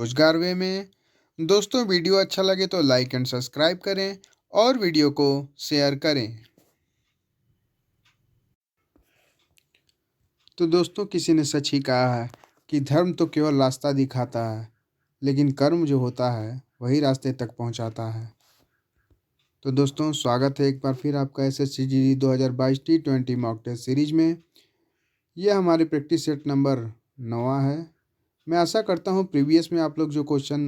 रोजगार वे में। दोस्तों वीडियो अच्छा लगे तो लाइक एंड सब्सक्राइब करें और वीडियो को शेयर करें। तो दोस्तों किसी ने सच ही कहा है कि धर्म तो केवल रास्ता दिखाता है, लेकिन कर्म जो होता है वही रास्ते तक पहुंचाता है। तो दोस्तों स्वागत है एक बार फिर आपका SSC GD 2022 T20 mock test series में। यह हमारी प्रैक्टिस सेट नंबर 9 है। मैं आशा करता हूँ प्रीवियस में आप लोग जो क्वेश्चन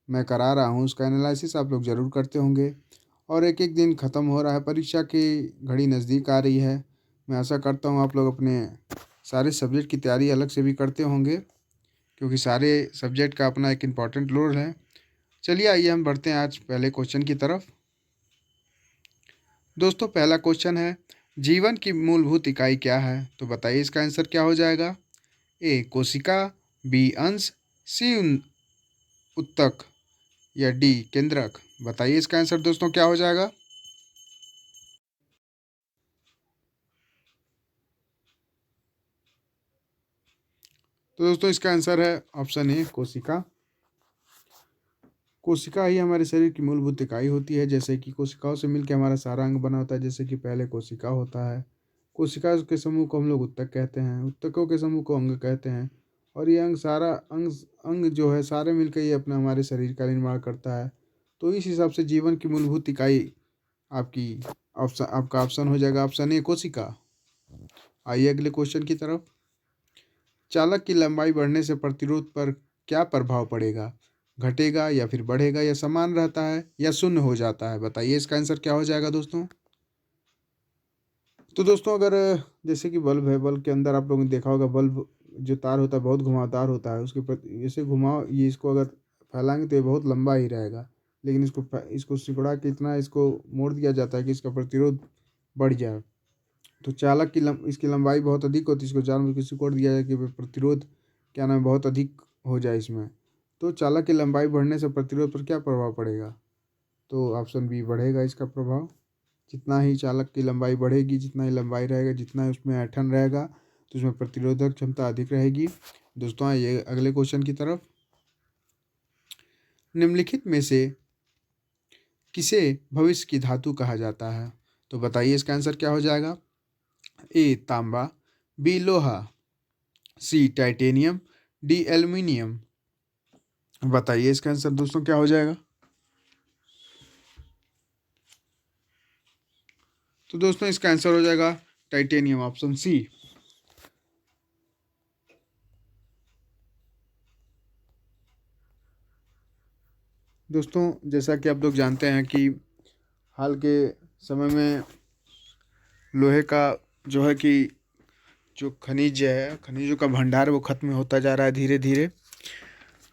मैं करा रहा हूँ उसका एनालिसिस आप लोग ज़रूर करते होंगे और एक एक दिन ख़त्म हो रहा है, परीक्षा की घड़ी नज़दीक आ रही है। मैं आशा करता हूँ आप लोग अपने सारे सब्जेक्ट की तैयारी अलग से भी करते होंगे, क्योंकि सारे सब्जेक्ट का अपना एक इम्पॉर्टेंट रोल है। चलिए आइए हम बढ़ते हैं आज पहले क्वेश्चन की तरफ। दोस्तों पहला क्वेश्चन है, जीवन की मूलभूत इकाई क्या है? तो बताइए इसका आंसर क्या हो जाएगा। ए कोशिका, बी अंश, सी उत्तक या डी केंद्रक। बताइए इसका आंसर दोस्तों क्या हो जाएगा। तो दोस्तों इसका आंसर है ऑप्शन ए कोशिका। कोशिका ही हमारे शरीर की मूलभूत इकाई होती है। जैसे कि कोशिकाओं से मिलकर हमारा सारा अंग बना होता है। जैसे कि पहले कोशिका होता है, कोशिका के समूह को हम लोग उत्तक कहते हैं, उत्तकों के समूह को अंग कहते हैं, और ये अंग सारा अंग जो है सारे मिलकर ये अपना हमारे शरीर का निर्माण करता है। तो इस हिसाब से जीवन की मूलभूत इकाई आपका ऑप्शन हो जाएगा ऑप्शन ए कोशिका। आइए अगले क्वेश्चन की तरफ। चालक की लंबाई बढ़ने से प्रतिरोध पर क्या प्रभाव पड़ेगा? घटेगा या फिर बढ़ेगा या समान रहता है या शून्य हो जाता है? बताइए इसका आंसर क्या हो जाएगा दोस्तों। तो दोस्तों अगर जैसे कि बल्ब है, बल्ब के अंदर आप लोगों ने देखा होगा बल्ब जो तार होता है बहुत घुमावदार होता है। उसके प्रति जैसे घुमाव ये इसको अगर फैलाएंगे तो ये बहुत लंबा ही रहेगा, लेकिन इसको सिकुड़ा के इतना इसको मोड़ दिया जाता है कि इसका प्रतिरोध बढ़ जाए। तो चालक की इसकी लंबाई बहुत अधिक होती है, इसको जानबूझ के सिकोड़ दिया जाए कि प्रतिरोध क्या नाम है बहुत अधिक हो जाए इसमें। तो चालक की लंबाई बढ़ने से प्रतिरोध पर क्या प्रभाव पड़ेगा? तो ऑप्शन बी बढ़ेगा इसका प्रभाव। जितना ही चालक की लंबाई बढ़ेगी, जितना ही लंबाई रहेगा, जितना ही उसमें ऐंठन रहेगा, तो उसमें प्रतिरोधक क्षमता अधिक रहेगी। दोस्तों आइए अगले क्वेश्चन की तरफ। निम्नलिखित में से किसे भविष्य की धातु कहा जाता है? तो बताइए इसका आंसर क्या हो जाएगा। ए तांबा, बी लोहा, सी टाइटेनियम, डी एल्युमिनियम। बताइए इसका आंसर दोस्तों क्या हो जाएगा। तो दोस्तों इसका आंसर हो जाएगा टाइटेनियम, ऑप्शन सी। दोस्तों जैसा कि आप लोग जानते हैं कि हाल के समय में लोहे का जो है कि जो खनिज है, खनिजों का भंडार वो खत्म होता जा रहा है धीरे धीरे।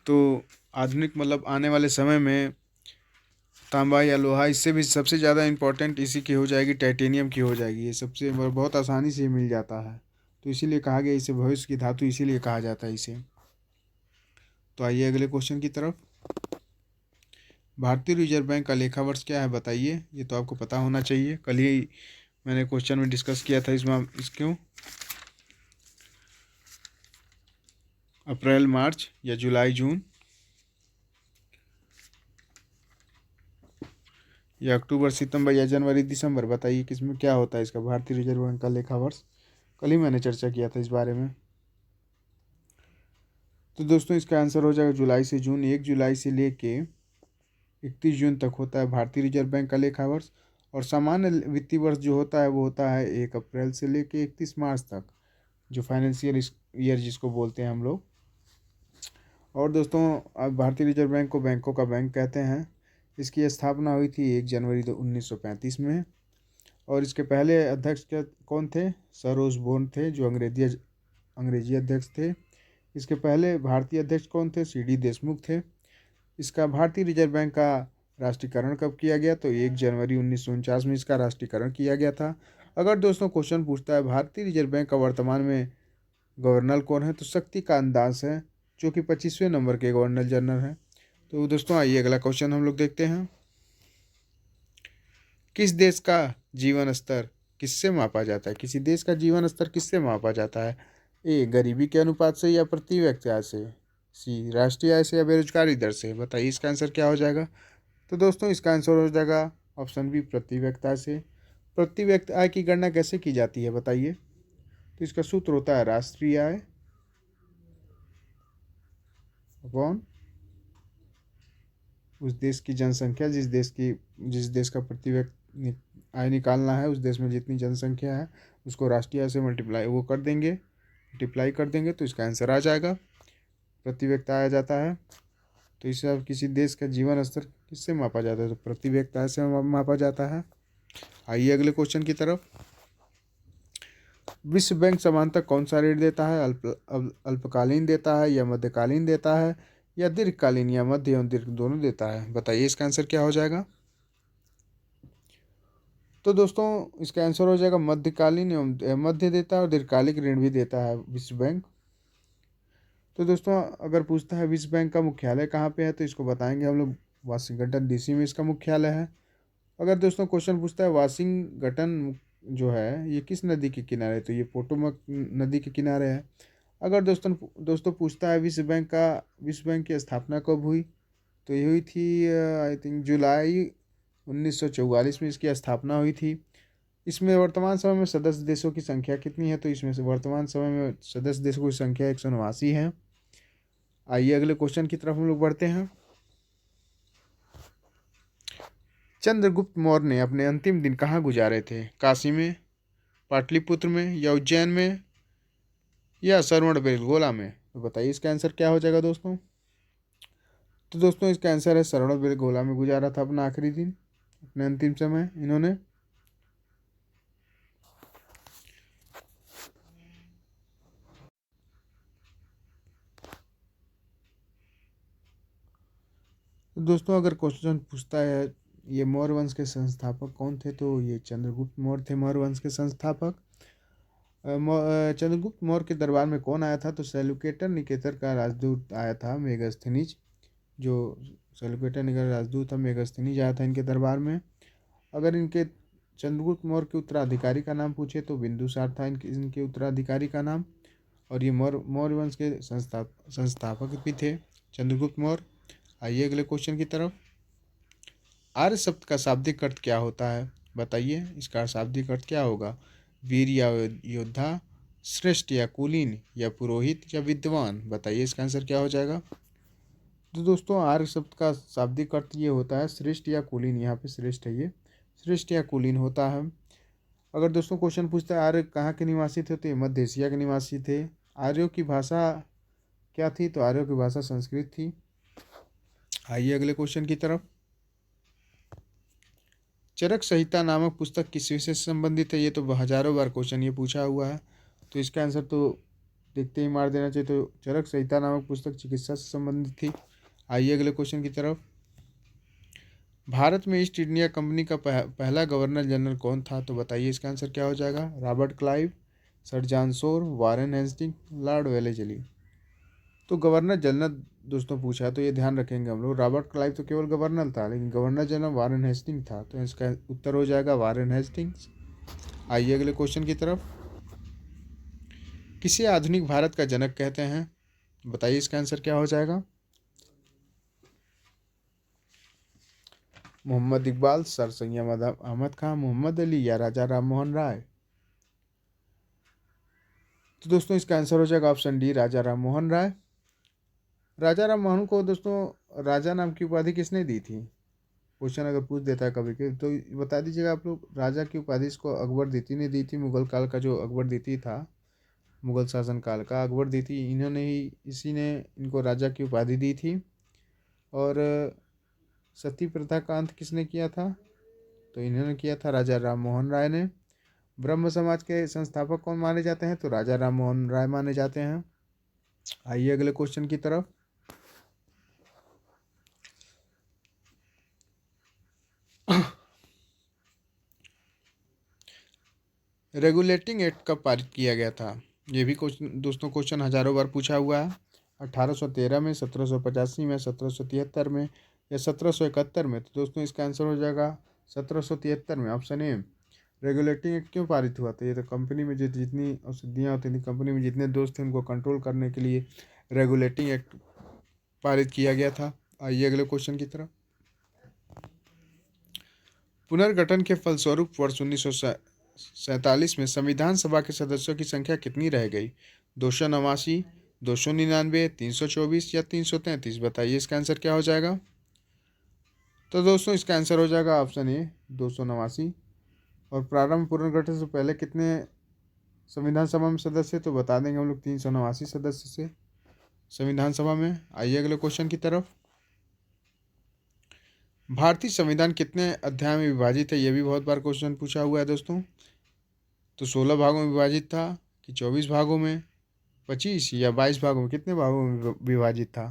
तो आधुनिक मतलब आने वाले समय में तांबा या लोहा इससे भी सबसे ज़्यादा इम्पोर्टेंट इसी की हो जाएगी, टाइटेनियम की हो जाएगी। ये सबसे बहुत आसानी से मिल जाता है, तो इसीलिए कहा गया इसे भविष्य की धातु इसीलिए कहा जाता है इसे। तो आइए अगले क्वेश्चन की तरफ। भारतीय रिजर्व बैंक का लेखा वर्ष क्या है? बताइए। ये तो आपको पता होना चाहिए, कल ही मैंने क्वेश्चन में डिस्कस किया था इसक्यों अप्रैल मार्च या जुलाई जून या अक्टूबर सितंबर या जनवरी दिसंबर। बताइए किसमें क्या होता है इसका भारतीय रिजर्व बैंक का लेखा वर्ष। कल ही मैंने चर्चा किया था इस बारे में। तो दोस्तों इसका आंसर हो जाएगा जुलाई से जून। 1 जुलाई से लेके 31 जून तक होता है भारतीय रिजर्व बैंक का लेखा वर्ष। और सामान्य वित्तीय वर्ष जो होता है वो होता है 1 अप्रैल से लेके 31 मार्च तक, जो फाइनेंशियल ईयर जिसको बोलते हैं हम लोग। और दोस्तों अब भारतीय रिजर्व बैंक को बैंकों का बैंक कहते हैं। इसकी स्थापना हुई थी 1 जनवरी 1935 में। और इसके पहले अध्यक्ष क्या कौन थे? सर ओसबोर्न थे, जो अंग्रेजी अध्यक्ष थे। इसके पहले भारतीय अध्यक्ष कौन थे? सी.डी. देशमुख थे। इसका भारतीय रिजर्व बैंक का राष्ट्रीयकरण कब किया गया? तो 1 जनवरी 1949 में इसका राष्ट्रीयकरण किया गया था। अगर दोस्तों क्वेश्चन पूछता है भारतीय रिजर्व बैंक का वर्तमान में गवर्नर कौन है, तो शक्तिकांत दास है, जो कि 25वें नंबर के गवर्नर जनरल हैं। तो दोस्तों आइए अगला क्वेश्चन हम लोग देखते हैं। किस देश का जीवन स्तर किससे मापा जाता है? किसी देश का जीवन स्तर किससे मापा जाता है? ए गरीबी के अनुपात से या प्रति व्यक्ति आय से? सी राष्ट्रीय आय से या बेरोजगारी दर से। बताइए इसका आंसर क्या हो जाएगा। तो दोस्तों इसका आंसर हो जाएगा ऑप्शन बी, प्रति व्यक्ति आय से। प्रति व्यक्ति आय की गणना कैसे की जाती है बताइए। तो इसका सूत्र होता है राष्ट्रीय आय अपॉन उस देश की जनसंख्या, जिस देश का प्रति व्यक्ति आय निकालना है, उस देश में जितनी जनसंख्या है उसको राष्ट्रीय आय से मल्टीप्लाई कर देंगे तो इसका आंसर आ जाएगा। प्रति व्यक्ति आय आ जाता है। तो इससे अब किसी देश का जीवन स्तर किससे मापा जाता है, तो प्रति व्यक्ति आय से मापा जाता है। आइए अगले क्वेश्चन की तरफ। विश्व बैंक सामान्यतः कौन सा ऋण देता है, अल्पकालीन देता है या मध्यकालीन देता है या दीर्घकालीन या मध्य एवं दीर्घ दोनों देता है। बताइए इसका आंसर क्या हो जाएगा। तो दोस्तों इसका आंसर हो जाएगा मध्यकालीन एवं मध्य देता है और दीर्घकालिक ऋण भी देता है विश्व बैंक। तो दोस्तों अगर पूछता है विश्व बैंक का मुख्यालय कहाँ पे है, तो इसको बताएंगे हम लोग वाशिंगटन डीसी में इसका मुख्यालय है। अगर दोस्तों क्वेश्चन पूछता है वाशिंगटन जो है ये किस नदी के किनारे, तो ये पोटोमक नदी के किनारे है। अगर दोस्तों पूछता है विश्व बैंक की स्थापना कब हुई, तो ये हुई थी आई थिंक जुलाई 1944 में इसकी स्थापना हुई थी। इसमें वर्तमान समय में सदस्य देशों की संख्या कितनी है, तो इसमें से वर्तमान समय में सदस्य देशों की संख्या 189 है। आइए अगले क्वेश्चन की तरफ हम लोग बढ़ते हैं। चंद्रगुप्त मौर्य ने अपने अंतिम दिन कहाँ गुजारे थे, काशी में, पाटलिपुत्र में या उज्जैन में या श्रवणबेलगोला में। तो बताइए इसका आंसर क्या हो जाएगा दोस्तों। तो दोस्तों इसका आंसर है श्रवणबेलगोला में गुजारा था अपना आखिरी दिन, अपने अंतिम समय इन्होंने। तो दोस्तों अगर क्वेश्चन पूछता है ये मौर्य वंश के संस्थापक कौन थे, तो ये चंद्रगुप्त मौर्य थे मौर्य वंश के संस्थापक। चंद्रगुप्त मौर्य के दरबार में कौन आया था, तो सेल्युकेटर निकेतर का राजदूत आया था मेगास्थनीज। जो सेल्युकेटर निकेतर राजदूत था मेगास्थनीज आया था इनके दरबार में। अगर इनके चंद्रगुप्त मौर्य के उत्तराधिकारी का नाम पूछे तो बिंदुसार था इनके उत्तराधिकारी का नाम। और ये मौर्य वंश के संस्थापक भी थे चंद्रगुप्त मौर्य। आइए अगले क्वेश्चन की तरफ। आर्य शब्द का शाब्दिक अर्थ क्या होता है, बताइए इसका शाब्दिक अर्थ क्या होगा। वीर या योद्धा, श्रेष्ठ या कुलीन या पुरोहित या विद्वान। बताइए इसका आंसर क्या हो जाएगा। तो दोस्तों आर्य शब्द का शाब्दिक अर्थ ये होता है श्रेष्ठ या कुलीन। यहाँ पे श्रेष्ठ है, ये श्रेष्ठ या कुलीन होता है। अगर दोस्तों क्वेश्चन पूछता है आर्य कहाँ के निवासी थे, तो ये मध्य एशिया के निवासी थे। आर्यों की भाषा क्या थी, तो आर्यों की भाषा संस्कृत थी। आइए अगले क्वेश्चन की तरफ। चरक संहिता नामक पुस्तक किस विषय से संबंधित है, ये तो हजारों बार क्वेश्चन ये पूछा हुआ है, तो इसका आंसर तो देखते ही मार देना चाहिए। तो चरक संहिता नामक पुस्तक चिकित्सा से संबंधित थी। आइए अगले क्वेश्चन की तरफ। भारत में ईस्ट इंडिया कंपनी का पहला गवर्नर जनरल कौन था, तो बताइए इसका आंसर क्या हो जाएगा। Robert Clive, sir John Shore, Warren Hasting, Lord Wellesley. तो गवर्नर जनरल दोस्तों पूछा तो ये ध्यान रखेंगे हम लोग। रॉबर्ट क्लाइव तो केवल गवर्नर था, लेकिन गवर्नर जनरल वारेन हेस्टिंग था, तो इसका उत्तर हो जाएगा वारेन हेस्टिंग्स। आइए अगले क्वेश्चन की तरफ। किसे आधुनिक भारत का जनक कहते हैं, बताइए इसका आंसर क्या हो जाएगा। मोहम्मद इकबाल, सर सैयद अहमद खान, मोहम्मद अली या राजा राम मोहन राय। तो दोस्तों इसका आंसर हो जाएगा ऑप्शन डी, राजा राम मोहन राय। राजा राम मोहन को दोस्तों राजा नाम की उपाधि किसने दी थी, क्वेश्चन अगर पूछ देता है कभी के, तो बता दीजिएगा आप लोग। राजा की उपाधि इसको अकबर द्वितीय ने दी थी। मुगल काल का जो अकबर द्वितीय था, मुगल शासन काल का अकबर द्वितीय, इसी ने इनको राजा की उपाधि दी थी। और सती प्रथा का अंत किसने किया था, तो इन्होंने किया था राजा राम मोहन राय ने। ब्रह्म समाज के संस्थापक कौन माने जाते हैं, तो राजा राम मोहन राय माने जाते हैं। आइए अगले क्वेश्चन की तरफ। रेगुलेटिंग एक्ट कब पारित किया गया था, ये भी क्वेश्चन दोस्तों क्वेश्चन हजारों बार पूछा हुआ है। 1813 में, 1785 में, 1773 में या 1771 में। तो दोस्तों इसका आंसर हो जाएगा 1773 में, ऑप्शन ए। रेगुलेटिंग एक्ट क्यों पारित हुआ था, ये तो कंपनी में जितनी औषधियाँ होती थी, कंपनी में जितने दोस्त थे उनको कंट्रोल करने के लिए रेगुलेटिंग एक्ट पारित किया गया था। आइए अगले क्वेश्चन की तरफ। पुनर्गठन के फलस्वरूप वर्ष 1947 में संविधान सभा के सदस्यों की संख्या कितनी रह गई? 289, 299, 324 या 333? बताइए इसका आंसर क्या हो जाएगा। तो दोस्तों इसका आंसर हो जाएगा ऑप्शन ए 289। और प्रारंभ पुनर्गठन से पहले कितने संविधान सभा में सदस्य? तो बता देंगे हम लोग 389 सदस्य से संविधान सभा में। आइए अगले क्वेश्चन की तरफ। भारतीय संविधान कितने अध्याय में विभाजित है? यह भी बहुत बार क्वेश्चन पूछा हुआ है दोस्तों। तो 16 भागों में विभाजित था कि 24 भागों में, 25 या 22 भागों में? कितने भागों में विभाजित था?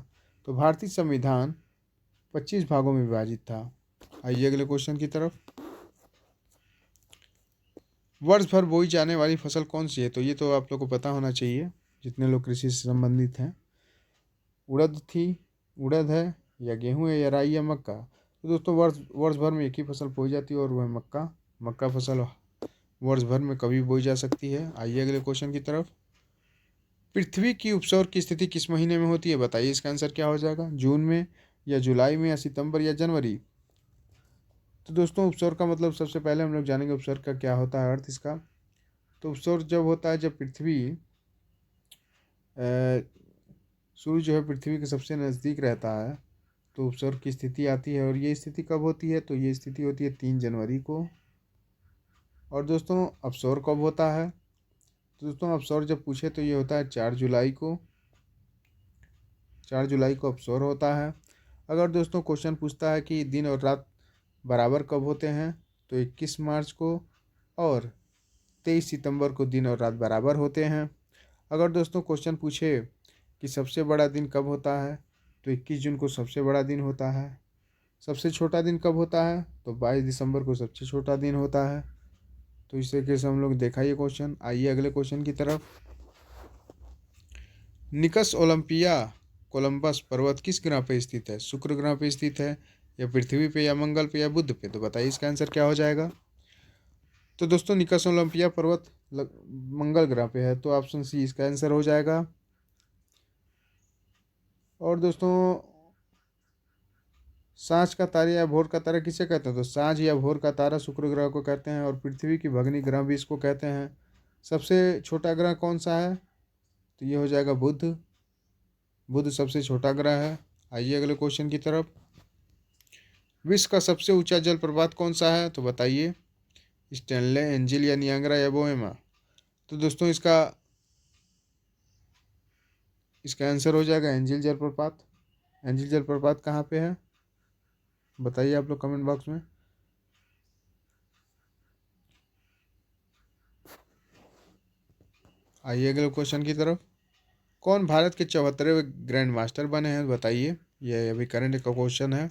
तो भारतीय संविधान 25 भागों में विभाजित था। आइए अगले क्वेश्चन की तरफ। वर्ष भर बोई जाने वाली फसल कौन सी है? तो ये तो आप लोग को पता होना चाहिए जितने लोग कृषि से संबंधित हैं। उड़द है या गेहूं है या राई या मक्का? तो दोस्तों वर्ष भर में एक ही फसल बोई जाती है और वह मक्का फसल वर्ष भर में कभी बोई जा सकती है। आइए अगले क्वेश्चन की तरफ। पृथ्वी की उपसौर की स्थिति किस महीने में होती है? बताइए इसका आंसर क्या हो जाएगा। जून में या जुलाई में या सितंबर या जनवरी? तो दोस्तों उपसौर का मतलब सबसे पहले हम लोग जानेंगे उपसौर का क्या होता है, अर्थ इसका। तो उपसौर जब होता है जब पृथ्वी सूर्य जो है पृथ्वी के सबसे नज़दीक रहता है तो उपसौर की स्थिति आती है। और ये स्थिति कब होती है? तो ये स्थिति होती है 3 जनवरी को। और दोस्तों अपसौर कब होता है? तो दोस्तों अपसौर जब पूछे तो ये होता है 4 जुलाई को। 4 जुलाई को अपसौर होता है। अगर दोस्तों क्वेश्चन पूछता है कि दिन और रात बराबर कब होते हैं? तो 21 मार्च को और 23 सितंबर को दिन और रात बराबर होते हैं। अगर दोस्तों क्वेश्चन पूछे कि सबसे बड़ा दिन कब होता है? तो 21 जून को सबसे बड़ा दिन होता है। सबसे छोटा दिन कब होता है? तो 22 दिसंबर को सबसे छोटा दिन होता है। तो इस तरीके से हम लोग देखा ये क्वेश्चन। आइए अगले क्वेश्चन की तरफ। निकस ओलंपिया कोलंबस पर्वत किस ग्रह पे स्थित है? शुक्र ग्रह पे स्थित है या पृथ्वी पे या मंगल पे या बुध पे? तो बताइए इसका आंसर क्या हो जाएगा। तो दोस्तों निकस ओलंपिया पर्वत मंगल ग्रह पे है, तो ऑप्शन सी इसका आंसर हो जाएगा। और दोस्तों सांझ का तारा या भोर का तारा किसे कहते हैं? तो सांझ या भोर का तारा शुक्र ग्रह को कहते हैं और पृथ्वी की भगनी ग्रह भी इसको कहते हैं। सबसे छोटा ग्रह कौन सा है? तो ये हो जाएगा बुध। बुध सबसे छोटा ग्रह है। आइए अगले क्वेश्चन की तरफ। विश्व का सबसे ऊंचा जलप्रपात कौन सा है? तो बताइए। स्टैनले, एंजिल या नियांग्रा या बोहेमा? तो दोस्तों इसका आंसर हो जाएगा एंजिल जलप्रपात। एंजिल जलप्रपात कहाँ पे है बताइए आप लोग कमेंट बॉक्स में। आइए अगले क्वेश्चन की तरफ। कौन भारत के 74वें ग्रैंड मास्टर बने हैं? बताइए, यह अभी करंट का क्वेश्चन है।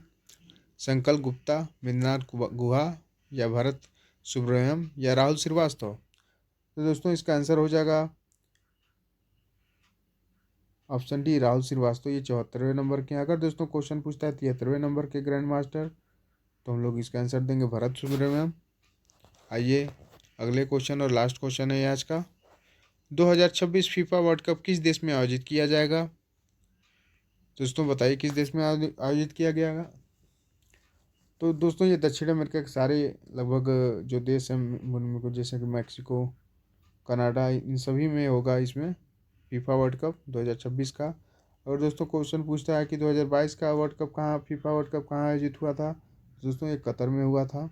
संकल्प गुप्ता, मिन्द्रनाथ गुहा या भरत सुब्रमण्यम या राहुल श्रीवास्तव? तो दोस्तों इसका आंसर हो जाएगा ऑप्शन डी राहुल श्रीवास्तव। ये 74वें नंबर के हैं। अगर दोस्तों क्वेश्चन पूछता है 73वें नंबर के ग्रैंड मास्टर तो हम लोग इसका आंसर देंगे भरत सुब्रमण्यम। आइए अगले क्वेश्चन और लास्ट क्वेश्चन है आज का। 2026 फीफा वर्ल्ड कप किस देश में आयोजित किया जाएगा? दोस्तों बताइए किस देश में आयोजित किया गया? तो दोस्तों ये दक्षिण अमेरिका के सारे लगभग जो देश हैं उनमें जैसे कि मैक्सिको, कनाडा, इन सभी में होगा इसमें फीफा वर्ल्ड कप 2026 का। और दोस्तों क्वेश्चन पूछता है कि 2022 का वर्ल्ड कप कहाँ फीफा वर्ल्ड कप कहाँ आयोजित हुआ था? दोस्तों ये कतर में हुआ था।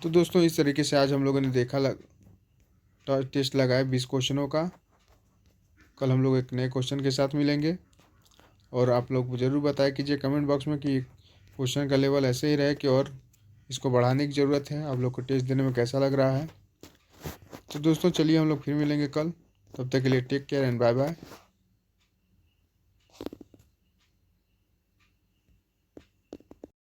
तो दोस्तों इस तरीके से आज हम लोगों ने देखा टेस्ट लगाए 20 क्वेश्चनों का। कल हम लोग एक नए क्वेश्चन के साथ मिलेंगे और आप लोग ज़रूर बताया कीजिए कमेंट बॉक्स में कि क्वेश्चन का लेवल ऐसे ही रहे कि और इसको बढ़ाने की ज़रूरत है। आप लोग को टेस्ट देने में कैसा लग रहा है। तो दोस्तों चलिए हम लोग फिर मिलेंगे कल। तब तक के लिए take care and bye bye.